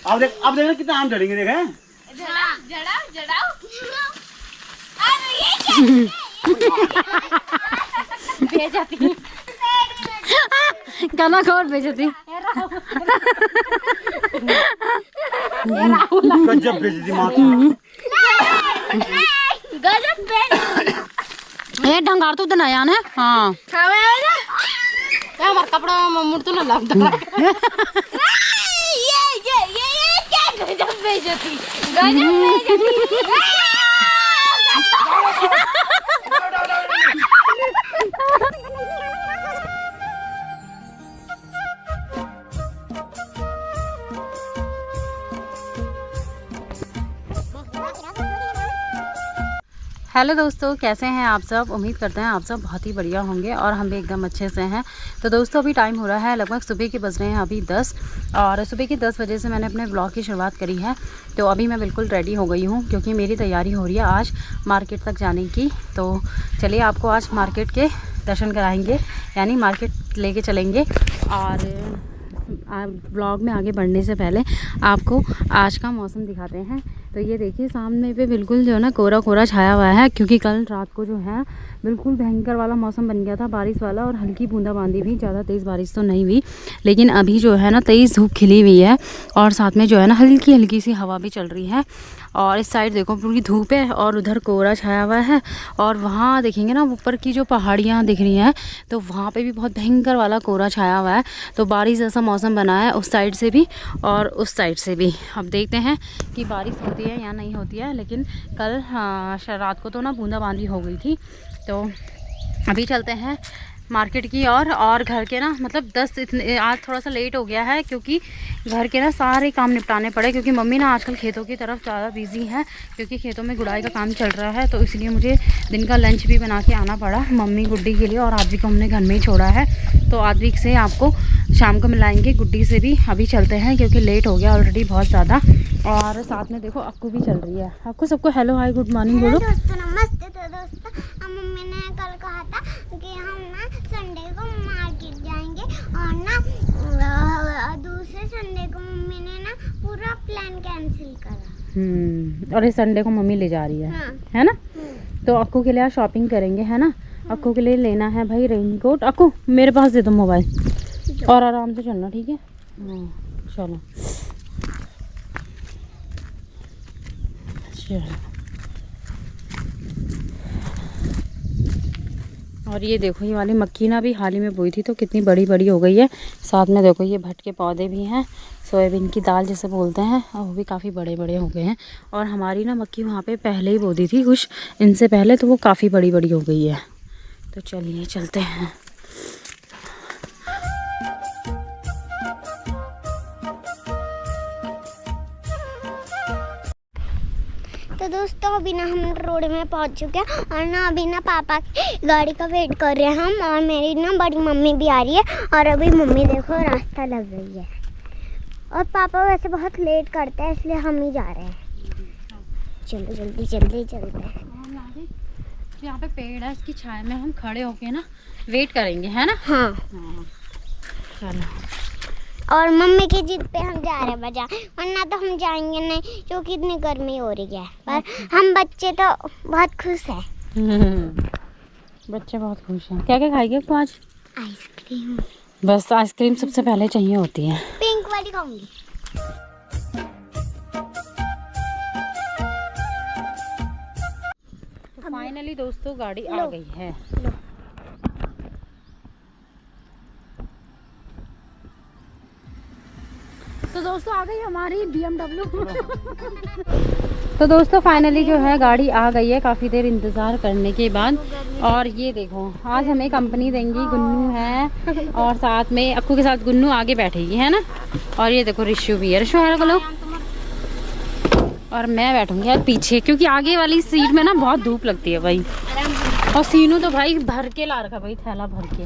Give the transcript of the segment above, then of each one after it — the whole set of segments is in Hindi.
अब देखना कितना आम झड़ेंगे। देखे बेइज्जती गाना कौन बेइज्जती गजब बेइज्जती माँ ये ढंगार तो नया है। हाँ क्या हमारा कपड़ा मुड़ तो ना लगता ये क्या गजब बेइज्जती हेलो दोस्तों, कैसे हैं आप सब। उम्मीद करते हैं आप सब बहुत ही बढ़िया होंगे और हम भी एकदम अच्छे से हैं। तो दोस्तों अभी टाइम हो रहा है लगभग सुबह के बज रहे हैं अभी 10 और सुबह के 10 बजे से मैंने अपने ब्लॉग की शुरुआत करी है। तो अभी मैं बिल्कुल रेडी हो गई हूँ क्योंकि मेरी तैयारी हो रही है आज मार्केट तक जाने की। तो चलिए आपको आज मार्केट के दर्शन कराएँगे, यानी मार्केट लेके चलेंगे। और ब्लॉग में आगे बढ़ने से पहले आपको आज का मौसम दिखाते हैं। तो ये देखिए सामने पे बिल्कुल जो है ना कोरा कोरा छाया हुआ है क्योंकि कल रात को जो है बिल्कुल भयंकर वाला मौसम बन गया था, बारिश वाला, और हल्की बूंदाबांदी भी, ज़्यादा तेज़ बारिश तो नहीं हुई। लेकिन अभी जो है ना तेज़ धूप खिली हुई है और साथ में जो है ना हल्की हल्की सी हवा भी चल रही है। और इस साइड देखो पूरी धूप है और उधर कोहरा छाया हुआ है। और वहाँ देखेंगे ना ऊपर की जो पहाड़ियाँ दिख रही हैं तो वहाँ पे भी बहुत भयंकर वाला कोहरा छाया हुआ है। तो बारिश जैसा मौसम बना है उस साइड से भी और उस साइड से भी। अब देखते हैं कि बारिश होती है या नहीं होती है। लेकिन कल रात को तो ना बूंदाबांदी हो गई थी। तो अभी चलते हैं मार्केट की और घर के ना मतलब 10 इतने आज थोड़ा सा लेट हो गया है क्योंकि घर के ना सारे काम निपटाने पड़े क्योंकि मम्मी ना आजकल खेतों की तरफ ज़्यादा बिजी हैं क्योंकि खेतों में गुड़ाई का काम चल रहा है। तो इसलिए मुझे दिन का लंच भी बना के आना पड़ा मम्मी गुड्डी के लिए। और आदवी को हमने घर में ही छोड़ा है तो आदवी से आपको शाम को मिलाएंगे, गुड्डी से भी। अभी चलते हैं क्योंकि लेट हो गया ऑलरेडी बहुत ज़्यादा। और साथ में देखो अक्कू भी चल रही है। अक्कू सबको हेलो हाय गुड मॉर्निंग बोलो। नमस्ते। तो दोस्तों मम्मी ने कल कहा था कि हम ना संडे को मार्केट जाएंगे और ना दूसरे संडे को मम्मी ने ना पूरा प्लान कैंसिल करा। और इस संडे को मम्मी ले जा रही है। हाँ। है ना। तो अक्कू के लिए आज शॉपिंग करेंगे, है ना। अक्कू के लिए लेना है भाई रेनकोट। अक्कू मेरे पास दे दो मोबाइल और आराम से चलना, ठीक है। चलो और ये देखो ये वाली मक्की ना भी हाल ही में बोई थी तो कितनी बड़ी बड़ी हो गई है। साथ में देखो ये भट के पौधे भी हैं, सोयाबीन की दाल जिसे बोलते हैं, और वो भी काफ़ी बड़े बड़े हो गए हैं। और हमारी ना मक्की वहाँ पे पहले ही बो दी थी कुछ इनसे पहले, तो वो काफ़ी बड़ी बड़ी हो गई है। तो चलिए चलते हैं। तो दोस्तों अभी ना हम रोड में पहुंच चुके हैं और ना अभी ना पापा की गाड़ी का वेट कर रहे हैं हम। और मेरी ना बड़ी मम्मी भी आ रही है और अभी मम्मी देखो रास्ता लग रही है। और पापा वैसे बहुत लेट करते हैं इसलिए हम ही जा रहे हैं। चलो जल्दी जल्दी चलते हैं। यहाँ पे पेड़ है, इसकी छाया में हम खड़े होके ना वेट करेंगे, है ना। हाँ चलो। और मम्मी की जिद पे हम जा रहे हैं बाजार, वरना तो हम जाएंगे नहीं क्योंकि इतनी गर्मी हो रही है। पर हम बच्चे तो बहुत खुश हैं। बच्चे बहुत खुश हैं। क्या क्या खाएंगे आपको आज? आइसक्रीम। बस आइसक्रीम सबसे पहले चाहिए होती है। पिंक वाली खाऊंगी। तो फाइनली दोस्तों गाड़ी आ गई है। तो दोस्तों आ गई हमारी BMW। तो दोस्तों फाइनली जो है गाड़ी आ गई है काफ़ी देर इंतज़ार करने के बाद। और ये देखो आज हमें कंपनी देंगी, गुन्नू है और साथ में अक्कू के साथ गुन्नू आगे बैठेगी, है ना। और ये देखो रिशु भी है। रिशु है बोलो। और मैं बैठूंगी यार पीछे क्योंकि आगे वाली सीट में ना बहुत धूप लगती है भाई। और सीनू तो भाई भर के ला रखा भाई, थैला भर के।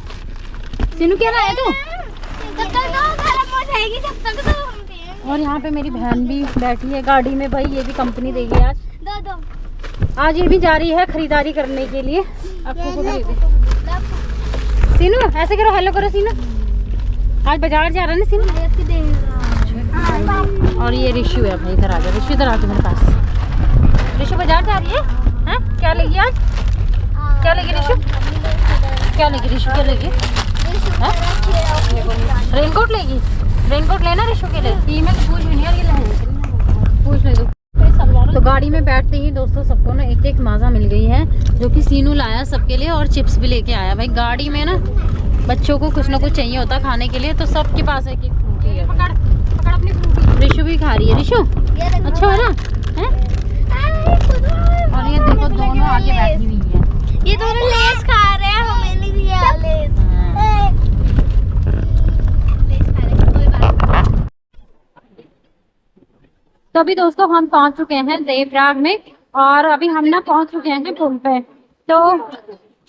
सीनू क्या लाया तू? और यहाँ पे मेरी बहन भी बैठी है गाड़ी में भाई, ये भी कंपनी देगी आज। आज ये भी जा रही है खरीदारी करने के लिए। आपको को सीनू ऐसे करो, हेलो करो सीनू। आज बाजार जा रहा है ना सीनू। और अभी ये रिशु है भाई, इधर आ जा रिशु, इधर आ जा मेरे पास। रिशु बाजार जा रही है? हैं क्या लेगी आज? क्या लेगी रिशु? क्या लेगी रिशु? क्या लेगी? रेनकोट लेगी? रेनकोट लेना रिशु के लिए? मैं तो पूछ भी नहीं, ये ले पूछ ले दो। तो गाड़ी में बैठते ही दोस्तों सबको ना एक एक माजा मिल गई है, जो कि सीनू लाया सबके लिए और चिप्स भी लेके आया। भाई गाड़ी में ना बच्चों को कुछ ना कुछ चाहिए होता खाने के लिए, तो सबके पास एक एक फ्रूटी है। पकड़ पकड़ अपनी फ्रूटी। रिशु भी खा रही है। रिशु अच्छा है ना? है? और ये देखो दोनों आगे बैठी हुई है, ये दोनों लेस खा रहे हैं, हमें नहीं दिया लेस। तो अभी दोस्तों हम पहुंच चुके हैं देवराग में, और अभी हम ना पहुंच चुके हैं पुल पे। तो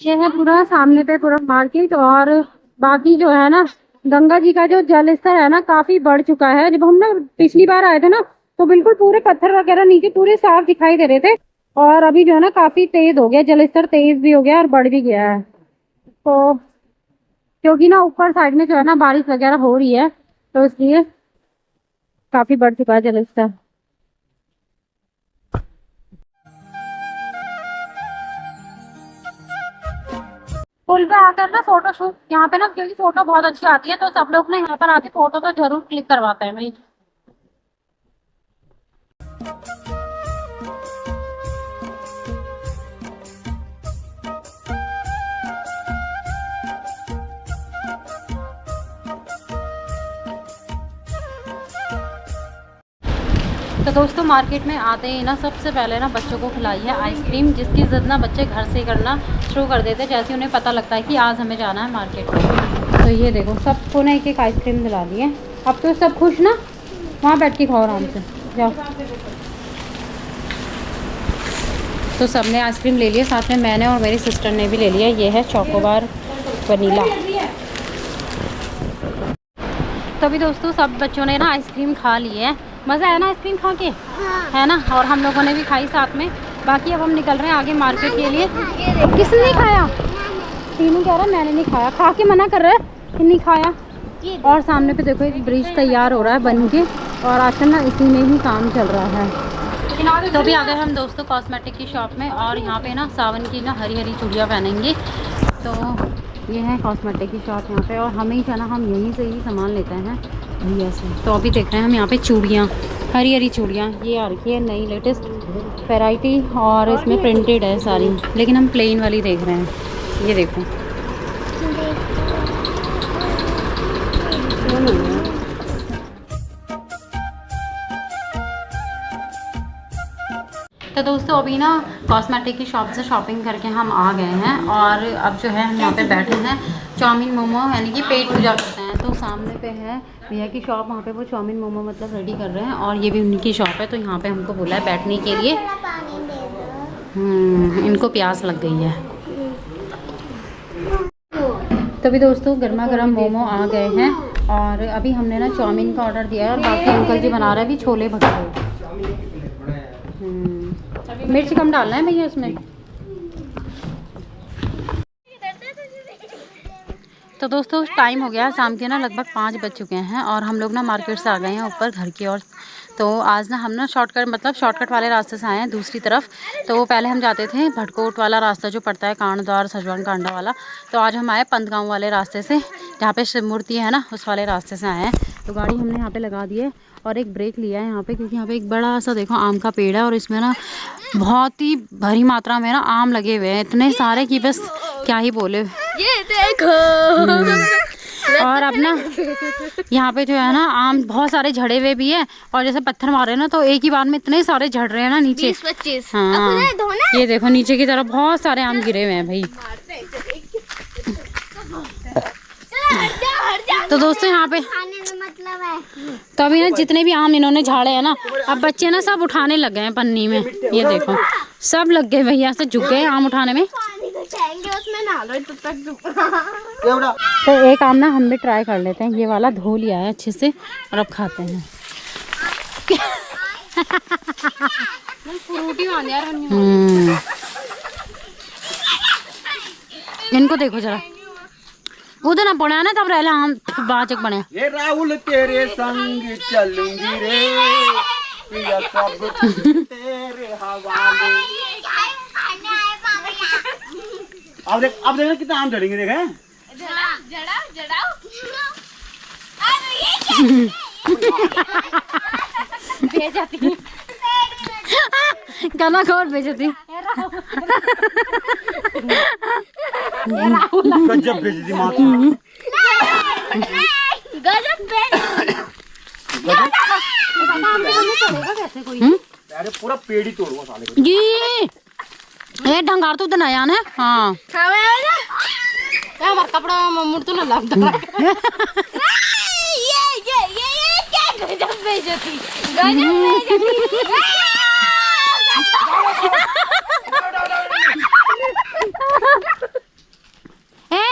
ये है पूरा सामने पे पूरा मार्केट, और बाकी जो है ना गंगा जी का जो जल स्तर है ना काफी बढ़ चुका है। जब हम ना पिछली बार आए थे ना तो बिल्कुल पूरे पत्थर वगैरह नीचे पूरे साफ दिखाई दे रहे थे, और अभी जो है ना काफी तेज हो गया, जल स्तर तेज भी हो गया और बढ़ भी गया है। तो क्योंकि ना ऊपर साइड में जो है ना बारिश वगैरह हो रही है, तो इसलिए काफी बढ़ चुका है जल स्तर। पुल पे आकर ना फोटो शूट यहाँ पे ना, क्योंकि फोटो बहुत अच्छी आती है, तो सब लोग ना यहाँ पर आके फोटो तो जरूर क्लिक करवाते हैं भाई। तो दोस्तों मार्केट में आते ही ना सबसे पहले ना बच्चों को खिलाई है आइसक्रीम, जिसकी जिद ना बच्चे घर से करना शुरू कर देते जैसे उन्हें पता लगता है कि आज हमें जाना है मार्केट में। तो ये देखो सबको ना एक एक आइसक्रीम दिला दी है। अब तो सब खुश ना, वहाँ बैठ के खाओ आराम से, जाओ। तो सबने आइसक्रीम ले लिया, साथ में मैंने और मेरी सिस्टर ने भी ले लिया। ये है चॉकोबार वनीला। तो अभी दोस्तों सब बच्चों ने ना आइसक्रीम खा ली है। मज़ा आया ना आइसक्रीम खा के? हाँ। है ना, और हम लोगों ने भी खाई साथ में। बाकी अब हम निकल रहे हैं आगे मार्केट के लिए। किसने नहीं खाया? तीनों कह रहा है मैंने नहीं खाया, खा के मना कर रहा है कि नहीं खाया। और सामने पे देखो एक ब्रिज तैयार हो रहा है बन के, और आजकल ना इसी में ही काम चल रहा है। तो अभी आ गए हम दोस्तों कॉस्मेटिक की शॉप में, और यहाँ पे ना सावन की ना हरी हरी चूड़ियाँ पहनेंगे। तो ये है कॉस्मेटिक की शॉप यहाँ पे, और हमेशा ना हम यहीं से ही सामान लेते हैं भैया से। तो अभी देख रहे हैं हम यहाँ पे चूड़ियाँ, हरी हरी चूड़ियाँ ये आ रखी है नई लेटेस्ट वैरायटी, और इसमें प्रिंटेड है सारी, लेकिन हम प्लेन वाली देख रहे हैं। ये देखो तो दोस्तों अभी ना कॉस्मेटिक की शॉप से शॉपिंग करके हम आ गए हैं, और अब जो है हम यहाँ पे बैठे हैं चाउमीन मोमो यानी कि पेट पूजा करते हैं। तो सामने पे है भैया की शॉप, वहाँ पे वो चाउमीन मोमो मतलब रेडी कर रहे हैं, और ये भी उनकी शॉप है। तो यहाँ पे हमको बोला है बैठने के लिए। इनको प्यास लग गई है। तो अभी दोस्तों गर्मा गर्म मोमो आ गए हैं, और अभी हमने ना चाउमीन का ऑर्डर दिया है, और बाकी अंकल जी बना रहे हैं अभी छोले भटूरे। मिर्च कम डालना है भैया इसमें। तो दोस्तों टाइम हो गया शाम के ना लगभग 5 बज चुके हैं, और हम लोग ना मार्केट से आ गए हैं ऊपर घर की ओर। तो आज ना हम ना शॉर्टकट वाले रास्ते से आए हैं दूसरी तरफ। तो पहले हम जाते थे भटकोट वाला रास्ता जो पड़ता है कांडद्वार सजवान कांडा वाला। तो आज हम आए पंतगांव वाले रास्ते से, जहाँ पे शिव मूर्ति है ना उस वाले रास्ते से आए हैं। तो गाड़ी हमने यहाँ पे लगा दी है, और एक ब्रेक लिया है यहाँ पे, क्योंकि यहाँ पे एक बड़ा सा देखो आम का पेड़ है, और इसमें ना बहुत ही भारी मात्रा में ना आम लगे हुए हैं, इतने सारे कि बस क्या ही बोले। ये देखो। और अब ना यहाँ पे जो है ना आम बहुत सारे झड़े हुए भी है, और जैसे पत्थर मारे ना तो एक ही बार में इतने सारे झड़ रहे हैं ना नीचे। 20-25। हाँ ये देखो नीचे की तरफ बहुत सारे आम गिरे हुए हैं भाई। तो दोस्तों यहाँ पे मतलब है, तो अभी ना जितने भी आम इन्होंने झाड़े हैं ना, अब बच्चे ना सब उठाने लग गए हैं पन्नी में। ये देखो सब लग गए भैया से, झुक गए आम उठाने में। तो एक आम ना हम भी ट्राई कर लेते हैं, ये वाला धो लिया है अच्छे से, और अब खाते हैं। इनको देखो जरा, उधर ना पड़ा ना तब रहला हम बाचक बने। ये राहुल तेरे संग चलूंगी रे, पिया सब तेरे हवाले। अब देख ना कितना आम झड़ेंगे देख हैं? बेइज्जती गाना कौन बेइज्जती? गजब बेइज्जती माँ की। अरे पूरा पेड़ ही तोड़ूंगा साले को। जी ये ढंगार तो उधर आया ना। हाँ हमारा कपड़ा मुड़ तो ना लगता। ये गजब बेइज्जती, गजब बेइज्जती।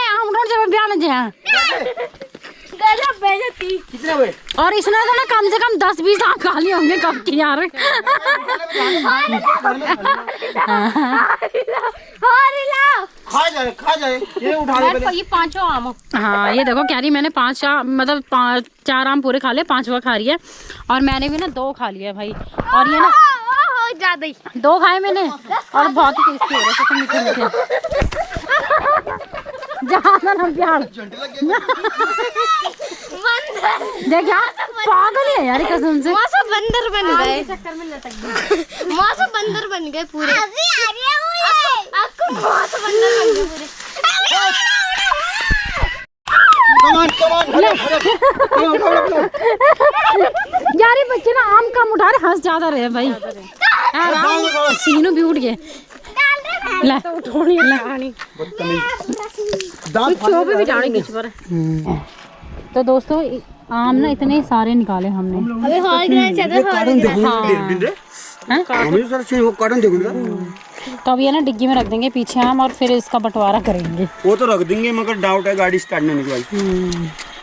हम रोड जब ब्याह में जाए गजब बेइज्जती। कितने हुए? और इसने तो ना कम से कम 10-20 आम खा लिए होंगे कब की यार। खा जाए ये उठा ले पहले। ये 5 आम। हाँ ये देखो कह रही मैंने 5 मतलब 4 आम पूरे खा लिए, 5वां खा रही है। और मैंने भी ना 2 खा लिया भाई। और ये ना ज्यादा ही 2 खाए मैंने और बहुत ही टेस्टी हो रहे थे, मीठे मीठे। ज्यादा ना प्यार देख यार पागल है यार कसम से। मौसम बंदर बन गए, चक्कर में लटक गए। मौसम बंदर बन गए पूरे। आपको मौसम बंदर बन गए पूरे। यार ये बच्चे ना आम कम उठा रहे, हंस ज्यादा रहे भाई। सीनू भी उठ गए। ला थोड़ी लगानी दांत भी जाने किस पर। तो दोस्तों आम ना इतने सारे निकाले हमने। अबे हॉल ग्राइंड चल रहा है। तो अब ये ना डिग्गी में रख देंगे पीछे आम और फिर इसका बंटवारा करेंगे। वो तो रख देंगे मगर डाउट है गाड़ी स्टार्ट नहीं निकली।